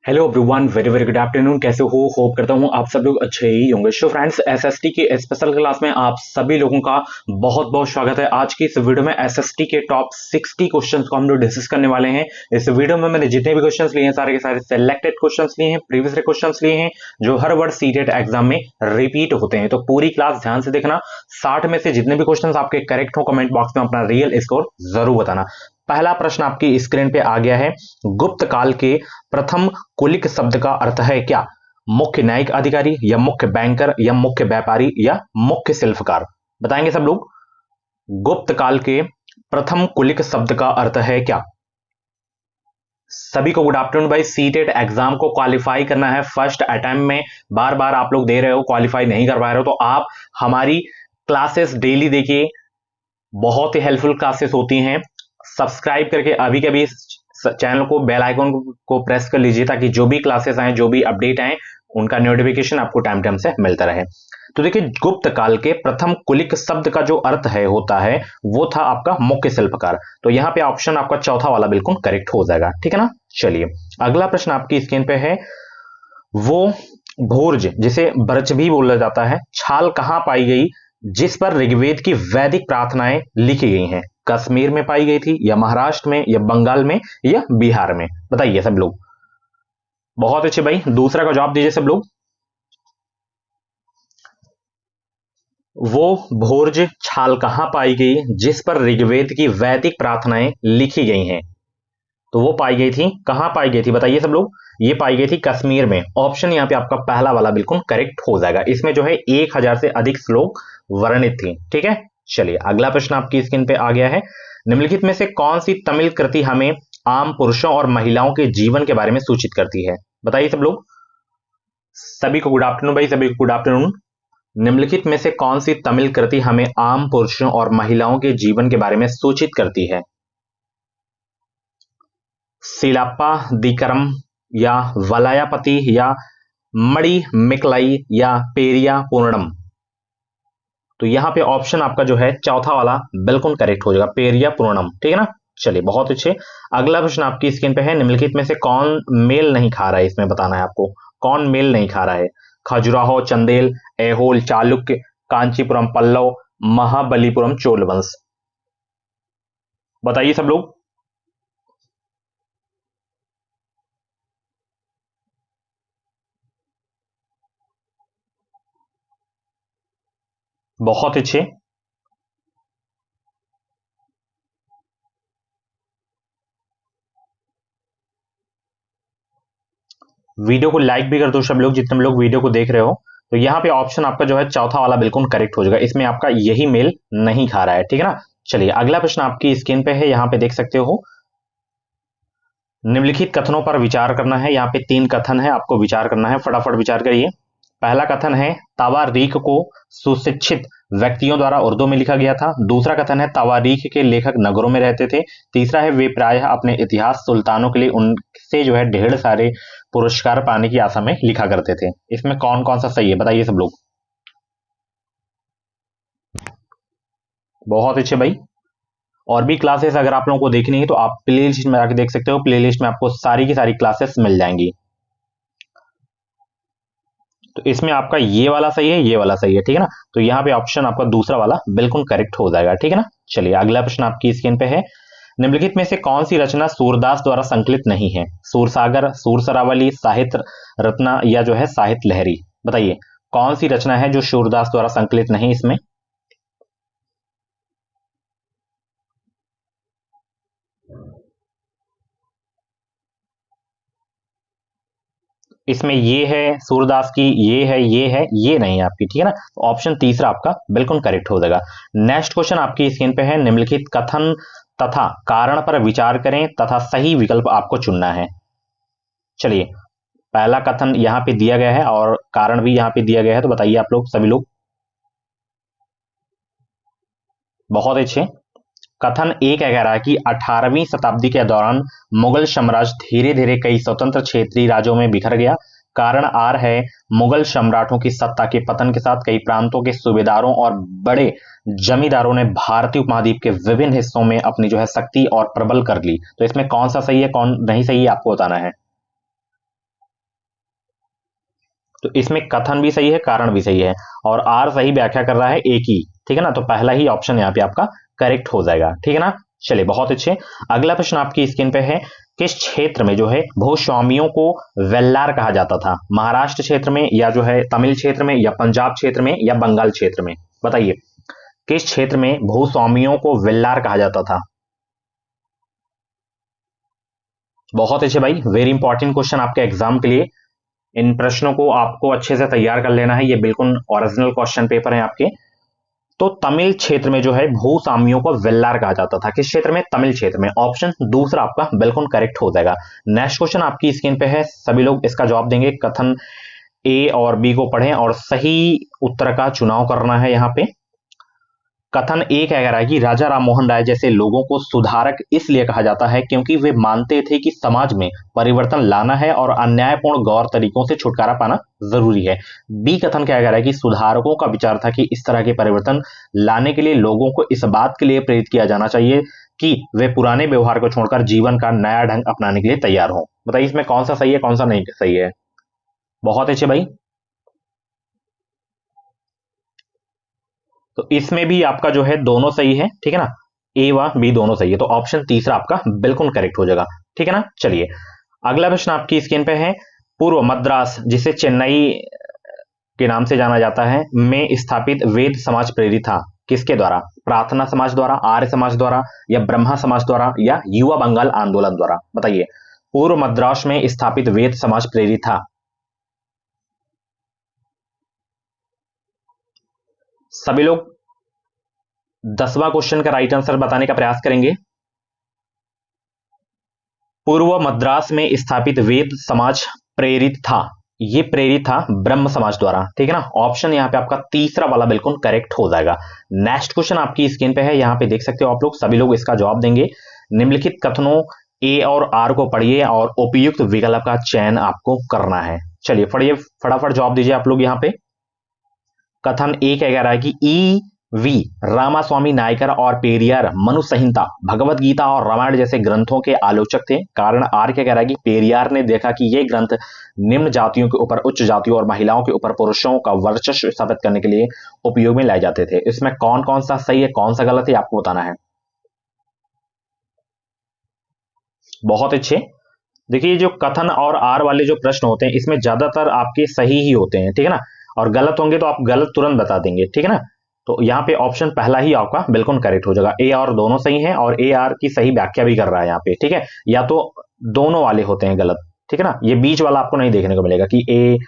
Hello everyone, very very good afternoon. कैसे हो? Hope करता हूँ आप सब लोग अच्छे ही होंगे। सो फ्रेंड्स, एसएसटी की स्पेशल क्लास में आप सभी लोगों का बहुत बहुत स्वागत है। आज की इस वीडियो में एसएसटी के टॉप 60 क्वेश्चंस को हम लोग डिस्कस करने वाले हैं। इस वीडियो में मैंने जितने भी क्वेश्चंस लिए हैं सारे के सारे सिलेक्टेड क्वेश्चंस लिए हैं, प्रीवियस क्वेश्चंस लिए हैं जो हर वर्ष सीटेट एग्जाम में रिपीट होते हैं। तो पूरी क्लास ध्यान से देखना। 60 में से जितने भी क्वेश्चंस आपके करेक्ट हो, कमेंट बॉक्स में अपना रियल स्कोर जरूर बताना। पहला प्रश्न आपकी स्क्रीन पे आ गया है। गुप्त काल के प्रथम कुलिक शब्द का अर्थ है क्या? मुख्य न्यायिक अधिकारी या मुख्य बैंकर या मुख्य व्यापारी या मुख्य शिल्पकार? बताएंगे सब लोग। गुप्त काल के प्रथम कुलिक शब्द का अर्थ है क्या? सभी को गुड आफ्टरनून भाई। सीटेट एग्जाम को क्वालिफाई करना है फर्स्ट अटेम्प्ट में। बार बार आप लोग दे रहे हो, क्वालिफाई नहीं कर पा रहे हो, तो आप हमारी क्लासेस डेली देखिए। बहुत ही हेल्पफुल क्लासेस होती हैं। सब्सक्राइब करके अभी के अभी चैनल को, बेल आइकन को प्रेस कर लीजिए ताकि जो भी क्लासेस आए, जो भी अपडेट आए, उनका नोटिफिकेशन आपको टाइम टाइम से मिलता रहे। तो देखिए, गुप्त काल के प्रथम कुलिक शब्द का जो अर्थ है होता है वो था आपका मुख्य शिल्पकार। तो यहां पे ऑप्शन आपका चौथा वाला बिल्कुल करेक्ट हो जाएगा। ठीक है ना। चलिए, अगला प्रश्न आपकी स्क्रीन पे है। वो भोर्ज, जिसे बर्च भी बोला जाता है, छाल कहां पाई गई जिस पर ऋग्वेद की वैदिक प्रार्थनाएं लिखी गई हैं? कश्मीर में पाई गई थी या महाराष्ट्र में या बंगाल में या बिहार में? बताइए सब लोग। बहुत अच्छे भाई, दूसरा का जवाब दीजिए सब लोग। वो भोर्ज छाल कहां पाई गई जिस पर ऋग्वेद की वैदिक प्रार्थनाएं लिखी गई हैं? तो वो पाई गई थी, कहां पाई गई थी बताइए सब लोग। ये पाई गई थी कश्मीर में। ऑप्शन यहाँ पे आपका पहला वाला बिल्कुल करेक्ट हो जाएगा। इसमें जो है 1000 से अधिक श्लोक वर्णित थी। ठीक है। चलिए, अगला प्रश्न आपकी स्क्रीन पे आ गया है। निम्नलिखित में से कौन सी तमिल कृति हमें आम पुरुषों और महिलाओं के जीवन के बारे में सूचित करती है? बताइए सब लोग। सभी को गुड आफ्टरनून भाई, सभी को गुड आफ्टरनून। निम्नलिखित में से कौन सी तमिल कृति हमें आम पुरुषों और महिलाओं के जीवन के बारे में सूचित करती है? सिलाप्पा दिकरम या वलयापति या मणि मिकलाई या पेरिया पूर्णम? तो यहां पे ऑप्शन आपका जो है चौथा वाला बिल्कुल करेक्ट हो जाएगा, पेरिया पूर्णम। ठीक है ना। चलिए, बहुत अच्छे। अगला प्रश्न आपकी स्क्रीन पे है। निम्नलिखित में से कौन मेल नहीं खा रहा है? इसमें बताना है आपको कौन मेल नहीं खा रहा है। खजुराहो चंदेल, ऐहोल चालुक्य, कांचीपुरम पल्लव, महाबलीपुरम चोल वंश? बताइए सब लोग। बहुत अच्छे। वीडियो को लाइक भी कर दो सब लोग, जितने लोग वीडियो को देख रहे हो। तो यहाँ पे ऑप्शन आपका जो है चौथा वाला बिल्कुल करेक्ट हो जाएगा। इसमें आपका यही मेल नहीं खा रहा है। ठीक है ना। चलिए, अगला प्रश्न आपकी स्क्रीन पे है, यहाँ पे देख सकते हो। निम्नलिखित कथनों पर विचार करना है। यहाँ पे 3 कथन है, आपको विचार करना है। फटाफट विचार करिए। पहला कथन है तवारीख को सुशिक्षित व्यक्तियों द्वारा उर्दू में लिखा गया था। दूसरा कथन है तवारीख के लेखक नगरों में रहते थे। तीसरा है वे प्रायः अपने इतिहास सुल्तानों के लिए उनसे जो है ढेर सारे पुरस्कार पाने की आशा में लिखा करते थे। इसमें कौन कौन सा सही है बताइए सब लोग। बहुत अच्छे भाई। और भी क्लासेस अगर आप लोगों को देखनी है तो आप प्ले लिस्ट में जाकर देख सकते हो। प्ले लिस्ट में आपको सारी की सारी क्लासेस मिल जाएंगी। तो इसमें आपका ये वाला सही है, ये वाला सही है। ठीक है ना। तो यहाँ पे ऑप्शन आपका दूसरा वाला बिल्कुल करेक्ट हो जाएगा। ठीक है ना। चलिए, अगला प्रश्न आपकी स्क्रीन पे है। निम्नलिखित में से कौन सी रचना सूरदास द्वारा संकलित नहीं है? सूरसागर, सूरसरावली, साहित्य रत्ना या जो है साहित्य लहरी? बताइए कौन सी रचना है जो सूरदास द्वारा संकलित नहीं इसमें? इसमें ये है सूरदास की, ये है, ये है, ये नहीं है आपकी। ठीक है ना। तो ऑप्शन तीसरा आपका बिल्कुल करेक्ट हो जाएगा। नेक्स्ट क्वेश्चन आपकी स्क्रीन पे है। निम्नलिखित कथन तथा कारण पर विचार करें तथा सही विकल्प आपको चुनना है। चलिए, पहला कथन यहाँ पे दिया गया है और कारण भी यहाँ पे दिया गया है। तो बताइए आप लोग, सभी लोग। बहुत अच्छे। कथन ए क्या कह रहा है कि 18वीं शताब्दी के दौरान मुगल साम्राज्य धीरे धीरे कई स्वतंत्र क्षेत्रीय राज्यों में बिखर गया। कारण आर है मुगल सम्राटों की सत्ता के पतन के साथ कई प्रांतों के सूबेदारों और बड़े जमींदारों ने भारतीय उपमहाद्वीप के विभिन्न हिस्सों में अपनी जो है शक्ति और प्रबल कर ली। तो इसमें कौन सा सही है, कौन नहीं सही है, आपको बताना है। तो इसमें कथन भी सही है, कारण भी सही है, और आर सही व्याख्या कर रहा है एक ही, ठीक है ना। तो पहला ही ऑप्शन यहाँ पे आपका करेक्ट हो जाएगा, ठीक है ना। चलिए बहुत अच्छे। अगला प्रश्न आपकी स्क्रीन पे है, किस क्षेत्र में जो है भूस्वामियों को वेल्लार कहा जाता था? महाराष्ट्र क्षेत्र में, या जो है तमिल क्षेत्र में, या पंजाब क्षेत्र में, या बंगाल क्षेत्र में? बताइए किस क्षेत्र में भूस्वामियों को वेल्लार कहा जाता था? बहुत अच्छे भाई, वेरी इंपॉर्टेंट क्वेश्चन आपके एग्जाम के लिए। इन प्रश्नों को आपको अच्छे से तैयार कर लेना है, ये बिल्कुल ओरिजिनल क्वेश्चन पेपर है आपके। तो तमिल क्षेत्र में जो है भूस्वामियों को वेल्लार कहा जाता था। किस क्षेत्र में? तमिल क्षेत्र में। ऑप्शन दूसरा आपका बिल्कुल करेक्ट हो जाएगा। नेक्स्ट क्वेश्चन आपकी स्क्रीन पे है, सभी लोग इसका जवाब देंगे। कथन ए और बी को पढ़ें और सही उत्तर का चुनाव करना है। यहाँ पे कथन ए कह रहा है कि राजा राममोहन राय जैसे लोगों को सुधारक इसलिए कहा जाता है क्योंकि वे मानते थे कि समाज में परिवर्तन लाना है और अन्यायपूर्ण गौर तरीकों से छुटकारा पाना जरूरी है। बी कथन क्या कह रहा है कि सुधारकों का विचार था कि इस तरह के परिवर्तन लाने के लिए लोगों को इस बात के लिए प्रेरित किया जाना चाहिए कि वे पुराने व्यवहार को छोड़कर जीवन का नया ढंग अपनाने के लिए तैयार हों। बताइए इसमें कौन सा सही है, कौन सा नहीं सही है? बहुत अच्छे भाई। तो इसमें भी आपका जो है दोनों सही है, ठीक है ना। ए व बी दोनों सही है, तो ऑप्शन तीसरा आपका बिल्कुल करेक्ट हो जाएगा, ठीक है ना। चलिए अगला प्रश्न आपकी स्क्रीन पे है, पूर्व मद्रास जिसे चेन्नई के नाम से जाना जाता है में स्थापित वेद समाज प्रेरित था किसके द्वारा? प्रार्थना समाज द्वारा, आर्य समाज द्वारा, या ब्रह्मा समाज द्वारा, या युवा बंगाल आंदोलन द्वारा? बताइए पूर्व मद्रास में स्थापित वेद समाज प्रेरित था। सभी लोग 10वां क्वेश्चन का राइट आंसर बताने का प्रयास करेंगे। पूर्व मद्रास में स्थापित वेद समाज प्रेरित था, ये प्रेरित था ब्रह्म समाज द्वारा, ठीक है ना। ऑप्शन यहाँ पे आपका तीसरा वाला बिल्कुल करेक्ट हो जाएगा। नेक्स्ट क्वेश्चन आपकी स्क्रीन पे है, यहाँ पे देख सकते हो आप लोग, सभी लोग इसका जवाब देंगे। निम्नलिखित कथनों ए और आर को पढ़िए और उपयुक्त विकल्प का चयन आपको करना है। चलिए पढ़िए, फटाफट जवाब दीजिए आप लोग। यहाँ पे कथन ए क्या कह रहा है कि ई वी रामास्वामी नायकर और पेरियार मनु संहिता, भगवत गीता और रामायण जैसे ग्रंथों के आलोचक थे। कारण आर क्या कह रहा है कि पेरियार ने देखा कि ये ग्रंथ निम्न जातियों के ऊपर उच्च जातियों और महिलाओं के ऊपर पुरुषों का वर्चस्व स्थापित करने के लिए उपयोग में लाए जाते थे। इसमें कौन कौन सा सही है, कौन सा गलत है, आपको बताना है। बहुत अच्छे। देखिए जो कथन और आर वाले जो प्रश्न होते हैं इसमें ज्यादातर आपके सही ही होते हैं, ठीक है ना, और गलत होंगे तो आप गलत तुरंत बता देंगे, ठीक है ना। तो यहाँ पे ऑप्शन पहला ही आपका बिल्कुल करेक्ट हो जाएगा। ए और दोनों सही हैं और ए आर की सही व्याख्या भी कर रहा है यहाँ पे, ठीक है। या तो दोनों वाले होते हैं गलत, ठीक है ना, ये बीच वाला आपको नहीं देखने को मिलेगा कि ए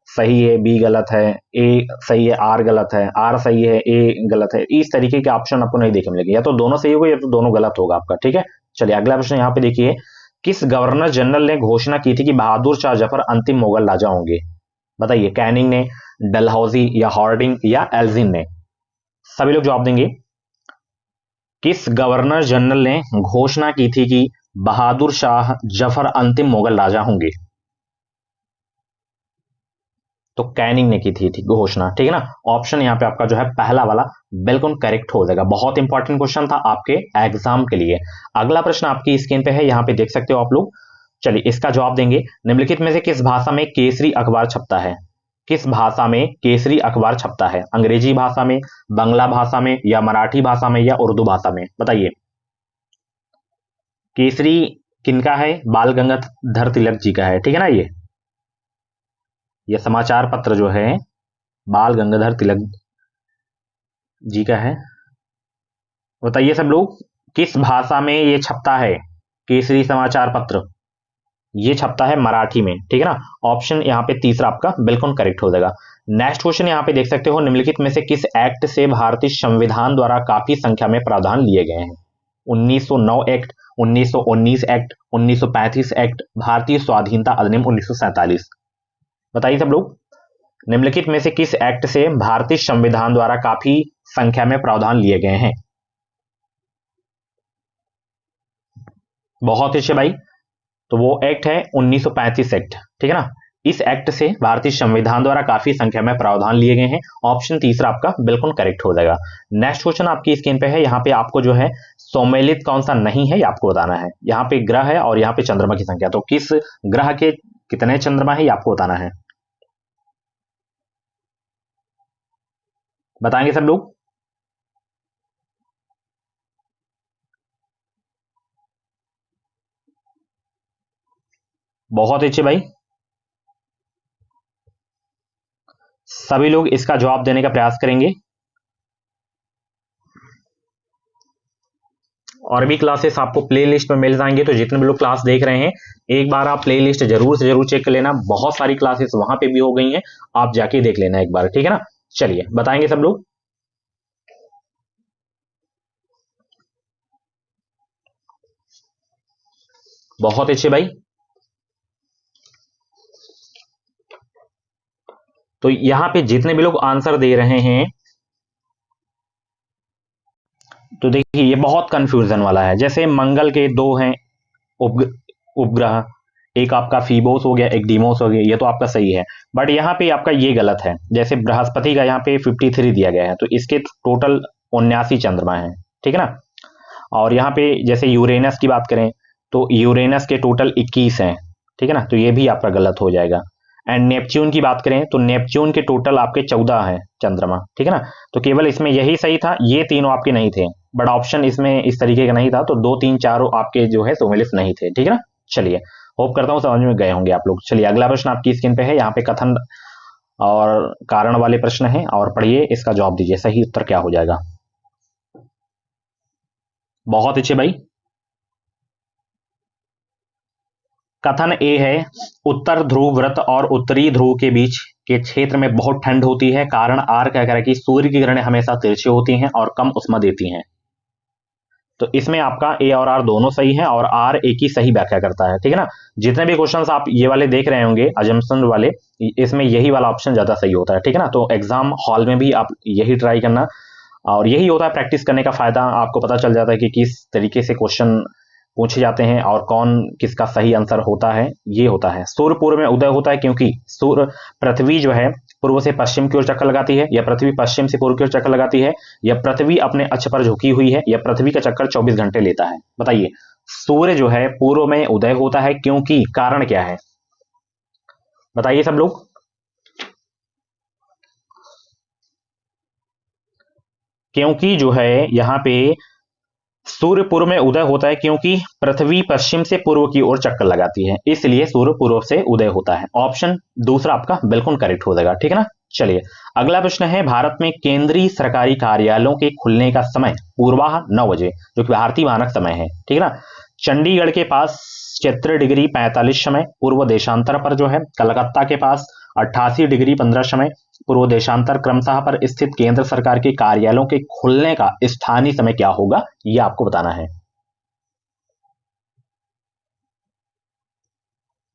सही है बी गलत है, ए सही है आर गलत है, आर सही है ए गलत है। इस तरीके के ऑप्शन आपको नहीं देखने मिलेंगे, या तो दोनों सही होगा या तो दोनों गलत होगा आपका, ठीक है। चलिए अगला प्रश्न यहाँ पे देखिए, किस गवर्नर जनरल ने घोषणा की थी कि बहादुर शाह जफर अंतिम मुगल राजा होंगे? बताइए कैनिंग ने, डलहौजी, या हॉर्डिंग, या एल्जिन ने? सभी लोग जवाब देंगे। किस गवर्नर जनरल ने घोषणा की थी कि बहादुर शाह जफर अंतिम मुगल राजा होंगे? तो कैनिंग ने की थी घोषणा, ठीक है ना। ऑप्शन यहाँ पे आपका जो है पहला वाला बिल्कुल करेक्ट हो जाएगा। बहुत इंपॉर्टेंट क्वेश्चन था आपके एग्जाम के लिए। अगला प्रश्न आपकी स्क्रीन पे है, यहाँ पे देख सकते हो आप लोग। चलिए इसका जवाब देंगे। निम्नलिखित में से किस भाषा में केसरी अखबार छपता है? किस भाषा में केसरी अखबार छपता है? अंग्रेजी भाषा में, बांग्ला भाषा में, या मराठी भाषा में, या उर्दू भाषा में? बताइए केसरी किनका है? बाल गंगाधर तिलक जी का है, ठीक है ना। ये समाचार पत्र जो है बाल गंगाधर तिलक जी का है। बताइए सब लोग किस भाषा में ये छपता है? केसरी समाचार पत्र ये छपता है मराठी में, ठीक है ना। ऑप्शन यहाँ पे तीसरा आपका बिल्कुल करेक्ट हो जाएगा। नेक्स्ट क्वेश्चन यहाँ पे देख सकते हो, निम्नलिखित में से किस एक्ट से भारतीय संविधान द्वारा काफी संख्या में प्रावधान लिए गए हैं? 1909 एक्ट, 1919 एक्ट, 1935 एक्ट, भारतीय स्वाधीनता अधिनियम 1947? बताइए सब लोग निम्नलिखित में से किस एक्ट से भारतीय संविधान द्वारा काफी संख्या में प्रावधान लिए गए हैं? बहुत अच्छे भाई, तो वो एक्ट है 1935 एक्ट, ठीक है ना। इस एक्ट से भारतीय संविधान द्वारा काफी संख्या में प्रावधान लिए गए हैं। ऑप्शन तीसरा आपका बिल्कुल करेक्ट हो जाएगा। नेक्स्ट क्वेश्चन आपकी स्क्रीन पे है, यहाँ पे आपको जो है सम्मिलित कौन सा नहीं है ये आपको बताना है। यहाँ पे ग्रह है और यहाँ पे चंद्रमा की संख्या, तो किस ग्रह के कितने चंद्रमा है ये आपको बताना है। बताएंगे सब लोग? बहुत अच्छे भाई, सभी लोग इसका जवाब देने का प्रयास करेंगे। और भी क्लासेस आपको प्लेलिस्ट में मिल जाएंगे, तो जितने भी लोग क्लास देख रहे हैं एक बार आप प्लेलिस्ट जरूर से जरूर चेक कर लेना, बहुत सारी क्लासेस वहां पे भी हो गई हैं, आप जाके देख लेना एक बार, ठीक है ना। चलिए बताएंगे सब लोग। बहुत अच्छे भाई, तो यहां पे जितने भी लोग आंसर दे रहे हैं, तो देखिए ये बहुत कंफ्यूजन वाला है। जैसे मंगल के दो हैं उपग्रह, एक आपका फीबोस हो गया, एक डीमोस हो गया, ये तो आपका सही है, बट यहाँ पे आपका ये गलत है। जैसे बृहस्पति का यहाँ पे 53 दिया गया है, तो इसके टोटल 79 चंद्रमा है, ठीक है ना। और यहाँ पे जैसे यूरेनस की बात करें तो यूरेनस के टोटल 21 हैं, ठीक है ना, तो ये भी आपका गलत हो जाएगा। एंड नेपच्यून की बात करें तो नेपच्यून के टोटल आपके 14 हैं चंद्रमा, ठीक है ना। तो केवल इसमें यही सही था, ये तीनों आपके नहीं थे, बट ऑप्शन इसमें इस तरीके का नहीं था, तो 2 3 4 आपके जो है सोमेलिफ नहीं थे, ठीक है ना। चलिए होप करता हूँ समझ में गए होंगे आप लोग। चलिए अगला प्रश्न आपकी स्क्रीन पे है, यहाँ पे कथन और कारण वाले प्रश्न हैं, और पढ़िए इसका जवाब दीजिए, सही उत्तर क्या हो जाएगा। बहुत अच्छे भाई, कथन ए है, उत्तर ध्रुव व्रत और उत्तरी ध्रुव के बीच के क्षेत्र में बहुत ठंड होती है, कारण आर क्या कह रहा है कि सूर्य की किरणें हमेशा तिरछी होती हैं और कम उष्मा देती हैं। तो इसमें आपका ए और आर दोनों सही है, और आर ए की सही व्याख्या करता है, ठीक है ना। जितने भी क्वेश्चंस आप ये वाले देख रहे होंगे अजम्पशन वाले, इसमें यही वाला ऑप्शन ज्यादा सही होता है, ठीक है ना। तो एग्जाम हॉल में भी आप यही ट्राई करना, और यही होता है प्रैक्टिस करने का फायदा, आपको पता चल जाता है कि किस तरीके से क्वेश्चन पूछे जाते हैं और कौन किसका सही आंसर होता है। ये होता है सूर्य पूर्व में उदय होता है, क्योंकि सूर्य पृथ्वी जो है पूर्व से पश्चिम की ओर चक्कर लगाती है, या पृथ्वी पश्चिम से पूर्व की ओर चक्कर लगाती है, या पृथ्वी अपने अक्ष पर झुकी हुई है, या पृथ्वी का चक्कर 24 घंटे लेता है। बताइए सूर्य जो है पूर्व में उदय होता है, क्योंकि कारण क्या है, बताइए सब लोग। क्योंकि जो है यहाँ पे सूर्य पूर्व में उदय होता है, क्योंकि पृथ्वी पश्चिम से पूर्व की ओर चक्कर लगाती है, इसलिए सूर्य पूर्व से उदय होता है। ऑप्शन दूसरा आपका बिल्कुल करेक्ट हो जाएगा, ठीक है ना। चलिए अगला प्रश्न है, भारत में केंद्रीय सरकारी कार्यालयों के खुलने का समय पूर्वाह 9 बजे, जो कि भारतीय मानक समय है, ठीक है ना। चंडीगढ़ के पास 76 डिग्री 45 समय पूर्व देशांतर पर जो है, कलकत्ता के पास 88 डिग्री 15 समय पूर्व देशांतर क्रमशः पर स्थित केंद्र सरकार के कार्यालयों के खुलने का स्थानीय समय क्या होगा, यह आपको बताना है।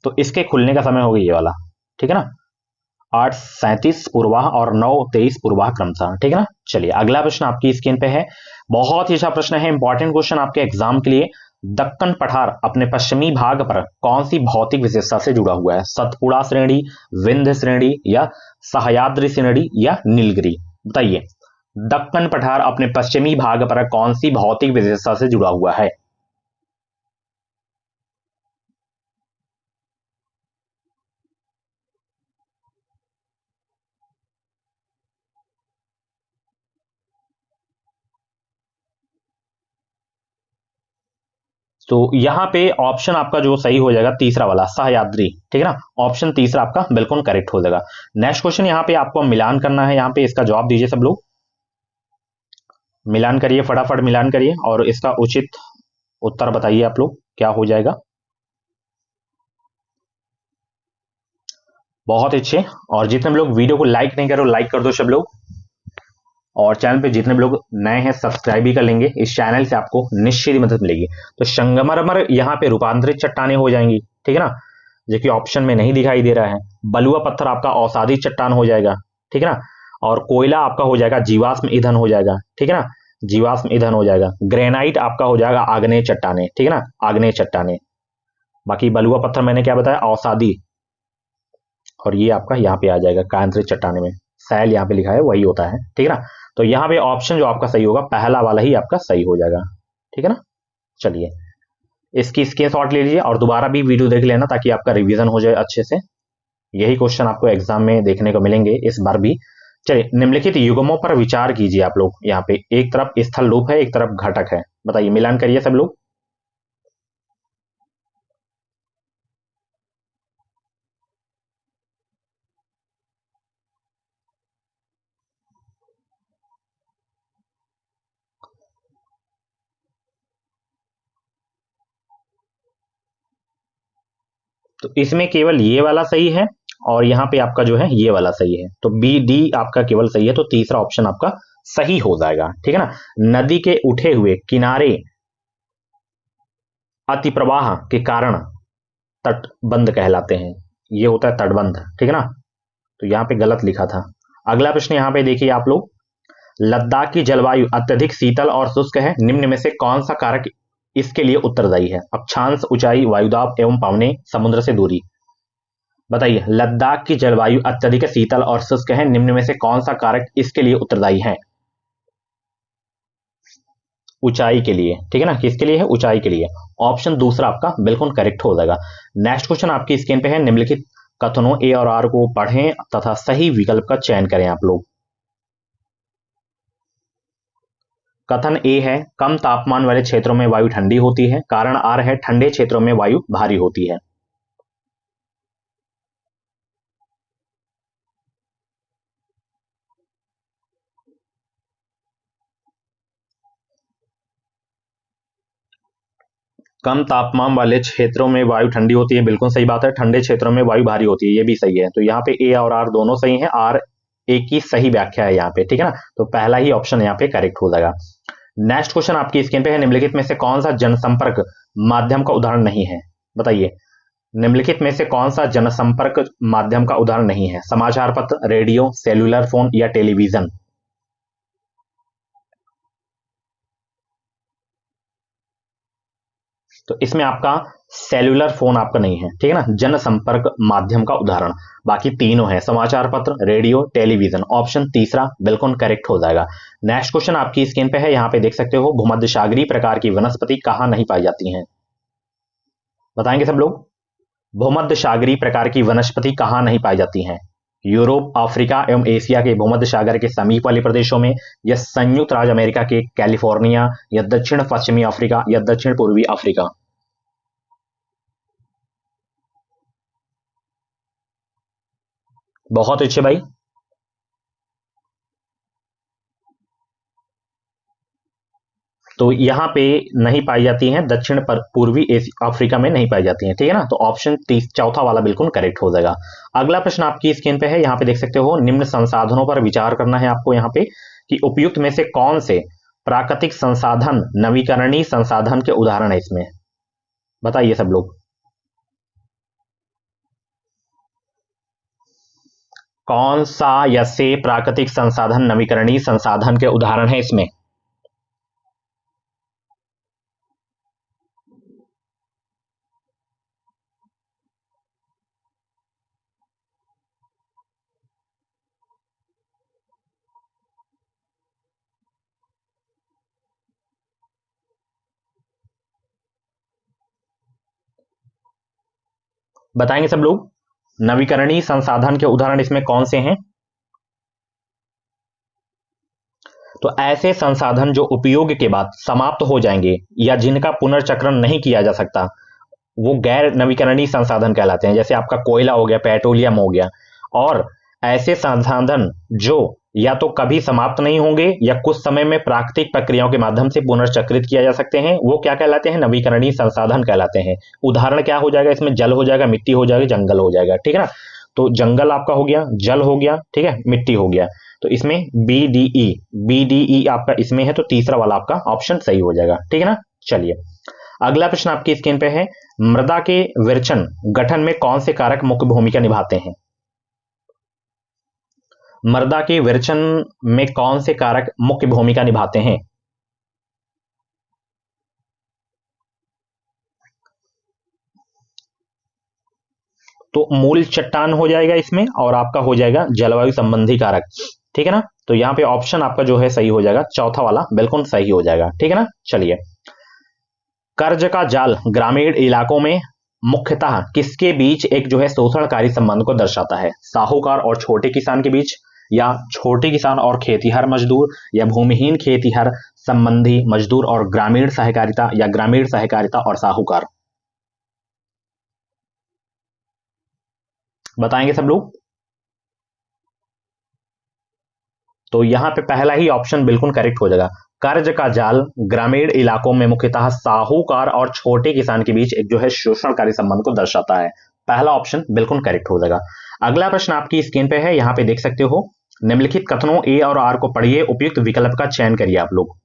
तो इसके खुलने का समय होगा ये वाला, ठीक है ना, 8:37 पूर्वाह और 9:23 पूर्वाह क्रमशः, ठीक है ना। चलिए अगला प्रश्न आपकी स्क्रीन पे है, बहुत ही अच्छा प्रश्न है, इंपॉर्टेंट क्वेश्चन आपके एग्जाम के लिए। दक्कन पठार अपने पश्चिमी भाग पर कौन सी भौतिक विशेषता से जुड़ा हुआ है, सतपुड़ा श्रेणी, विंध्य श्रेणी, या सह्याद्री श्रेणी, या नीलगिरी। बताइए दक्कन पठार अपने पश्चिमी भाग पर कौन सी भौतिक विशेषता से जुड़ा हुआ है। तो यहां पे ऑप्शन आपका जो सही हो जाएगा तीसरा वाला सह्याद्री, ठीक है ना। ऑप्शन तीसरा आपका बिल्कुल करेक्ट हो जाएगा। नेक्स्ट क्वेश्चन यहाँ पे आपको मिलान करना है, यहाँ पे इसका जवाब दीजिए सब लोग, मिलान करिए फटाफट मिलान करिए, और इसका उचित उत्तर बताइए आप लोग क्या हो जाएगा। बहुत अच्छे, और जितने भी लोग वीडियो को लाइक नहीं करो लाइक कर दो सब लोग, और चैनल पे जितने भी लोग नए हैं सब्सक्राइब भी कर लेंगे, इस चैनल से आपको निश्चित ही मदद मिलेगी। तो संगमरमर यहाँ पे रूपांतरित चट्टाने हो जाएंगी, ठीक है ना, जो कि ऑप्शन में नहीं दिखाई दे रहा है। बलुआ पत्थर आपका औषधि चट्टान हो जाएगा, ठीक है ना, और कोयला आपका हो जाएगा जीवाश्म ईंधन हो जाएगा, ठीक है ना, जीवाश्म ईंधन हो जाएगा। ग्रेनाइट आपका हो जाएगा आग्नेय चट्टाने, ठीक है ना, आग्नेय चट्टाने। बाकी बलुआ पत्थर मैंने क्या बताया, औषधि, और ये आपका यहाँ पे आ जाएगा कायांतरित चट्टाने में, सैल यहाँ पे लिखा है वही होता है, ठीक है ना। तो यहाँ पे ऑप्शन जो आपका सही होगा पहला वाला ही आपका सही हो जाएगा, ठीक है ना। चलिए इसकी स्क्रीनशॉट ले लीजिए और दोबारा भी वीडियो देख लेना, ताकि आपका रिवीजन हो जाए अच्छे से। यही क्वेश्चन आपको एग्जाम में देखने को मिलेंगे इस बार भी, चलिए, निम्नलिखित युग्मों पर विचार कीजिए आप लोग। यहाँ पे एक तरफ स्थल रूप है, एक तरफ घटक है। बताइए, मिलान करिए सब लोग। तो इसमें केवल ये वाला सही है और यहाँ पे आपका जो है ये वाला सही है, तो बी डी आपका केवल सही है, तो तीसरा ऑप्शन आपका सही हो जाएगा। ठीक है ना। नदी के उठे हुए किनारे अतिप्रवाह के कारण तटबंध कहलाते हैं। ये होता है तटबंध। ठीक है ना। तो यहाँ पे गलत लिखा था। अगला प्रश्न यहाँ पे देखिए आप लोग। लद्दाख की जलवायु अत्यधिक शीतल और शुष्क है, निम्न में से कौन सा कारक इसके लिए उत्तरदायी है? अक्षांश, ऊंचाई, वायुदाब एवं पवने, समुद्र से दूरी। बताइए, लद्दाख की जलवायु अत्यधिक शीतल और शुष्क है, निम्न में से कौन सा कारक इसके लिए उत्तरदायी है? ऊंचाई के लिए। ठीक है ना। किसके लिए है? ऊंचाई के लिए। ऑप्शन दूसरा आपका बिल्कुल करेक्ट हो जाएगा। नेक्स्ट क्वेश्चन आपकी स्क्रीन पे है। निम्नलिखित कथनों ए और आर को पढ़ें तथा सही विकल्प का चयन करें आप लोग। कथन ए है, कम तापमान वाले क्षेत्रों में वायु ठंडी होती है। कारण आर है, ठंडे क्षेत्रों में वायु भारी होती है। कम तापमान वाले क्षेत्रों में वायु ठंडी होती है, बिल्कुल सही बात है। ठंडे क्षेत्रों में वायु भारी होती है, ये भी सही है। तो यहाँ पे ए और आर दोनों सही हैं। आर ए की सही व्याख्या है यहाँ पे। ठीक है ना। तो पहला ही ऑप्शन यहाँ पे करेक्ट हो जाएगा। नेक्स्ट क्वेश्चन आपकी स्क्रीन पे है। निम्नलिखित में से कौन सा जनसंपर्क माध्यम का उदाहरण नहीं है? बताइए, निम्नलिखित में से कौन सा जनसंपर्क माध्यम का उदाहरण नहीं है? समाचार पत्र, रेडियो, सेल्युलर फोन या टेलीविजन। तो इसमें आपका सेल्युलर फोन आपका नहीं है। ठीक है ना। जनसंपर्क माध्यम का उदाहरण बाकी तीनों है, समाचार पत्र, रेडियो, टेलीविजन। ऑप्शन तीसरा बिल्कुल करेक्ट हो जाएगा। नेक्स्ट क्वेश्चन आपकी स्क्रीन पे है। यहाँ पे देख सकते हो, भूमध्यसागरीय प्रकार की वनस्पति कहाँ नहीं पाई जाती हैं? बताएंगे सब लोग। भूमध्यसागरीय प्रकार की वनस्पति कहाँ नहीं पाई जाती हैं? यूरोप, अफ्रीका एवं एशिया के भूमध्य सागर के समीप वाले प्रदेशों में, या संयुक्त राज्य अमेरिका के कैलिफोर्निया, या दक्षिण पश्चिमी अफ्रीका, या दक्षिण पूर्वी अफ्रीका। बहुत अच्छे भाई। तो यहाँ पे नहीं पाई जाती हैं, दक्षिण पूर्वी अफ्रीका में नहीं पाई जाती हैं। ठीक है ना। तो ऑप्शन चौथा वाला बिल्कुल करेक्ट हो जाएगा। अगला प्रश्न आपकी स्क्रीन पे है। यहाँ पे देख सकते हो, निम्न संसाधनों पर विचार करना है आपको यहाँ पे कि उपयुक्त में से कौन से प्राकृतिक संसाधन नवीकरणीय संसाधन के उदाहरण है इसमें। बताइए सब लोग। कौन सा या से प्राकृतिक संसाधन नवीकरणीय संसाधन के उदाहरण है इसमें? बताएंगे सब लोग। नवीकरणीय संसाधन के उदाहरण इसमें कौन से हैं? तो ऐसे संसाधन जो उपयोग के बाद समाप्त हो जाएंगे या जिनका पुनर्चक्रण नहीं किया जा सकता, वो गैर नवीकरणीय संसाधन कहलाते हैं। जैसे आपका कोयला हो गया, पेट्रोलियम हो गया। और ऐसे संसाधन जो या तो कभी समाप्त नहीं होंगे या कुछ समय में प्राकृतिक प्रक्रियाओं के माध्यम से पुनर्चक्रित किया जा सकते हैं, वो क्या कहलाते हैं? नवीकरणीय संसाधन कहलाते हैं। उदाहरण क्या हो जाएगा इसमें? जल हो जाएगा, मिट्टी हो जाएगी, जंगल हो जाएगा। ठीक है ना। तो जंगल आपका हो गया, जल हो गया, ठीक है, मिट्टी हो गया। तो इसमें बी डी ई आपका इसमें है, तो तीसरा वाला आपका ऑप्शन सही हो जाएगा। ठीक है ना। चलिए, अगला प्रश्न आपकी स्क्रीन पे है। मृदा के विरचन गठन में कौन से कारक मुख्य भूमिका निभाते हैं? मृदा के विरचन में कौन से कारक मुख्य भूमिका निभाते हैं? तो मूल चट्टान हो जाएगा इसमें, और आपका हो जाएगा जलवायु संबंधी कारक। ठीक है ना। तो यहां पे ऑप्शन आपका जो है सही हो जाएगा, चौथा वाला बिल्कुल सही हो जाएगा। ठीक है ना। चलिए, कर्ज का जाल ग्रामीण इलाकों में मुख्यतः किसके बीच एक जो है शोषणकारी संबंध को दर्शाता है? साहूकार और छोटे किसान के बीच, या छोटे किसान और खेतीहर मजदूर, या भूमिहीन खेतीहर संबंधी मजदूर और ग्रामीण सहकारिता, या ग्रामीण सहकारिता और साहूकार? बताएंगे सब लोग? तो यहां पे पहला ही ऑप्शन बिल्कुल करेक्ट हो जाएगा। कर्ज का जाल ग्रामीण इलाकों में मुख्यतः साहूकार और छोटे किसान के बीच एक जो है शोषणकारी संबंध को दर्शाता है। पहला ऑप्शन बिल्कुल करेक्ट हो जाएगा। अगला प्रश्न आपकी स्क्रीन पे है, यहां पे देख सकते हो। निम्नलिखित कथनों ए और आर को पढ़िए, उपयुक्त विकल्प का चयन करिए आप लोग।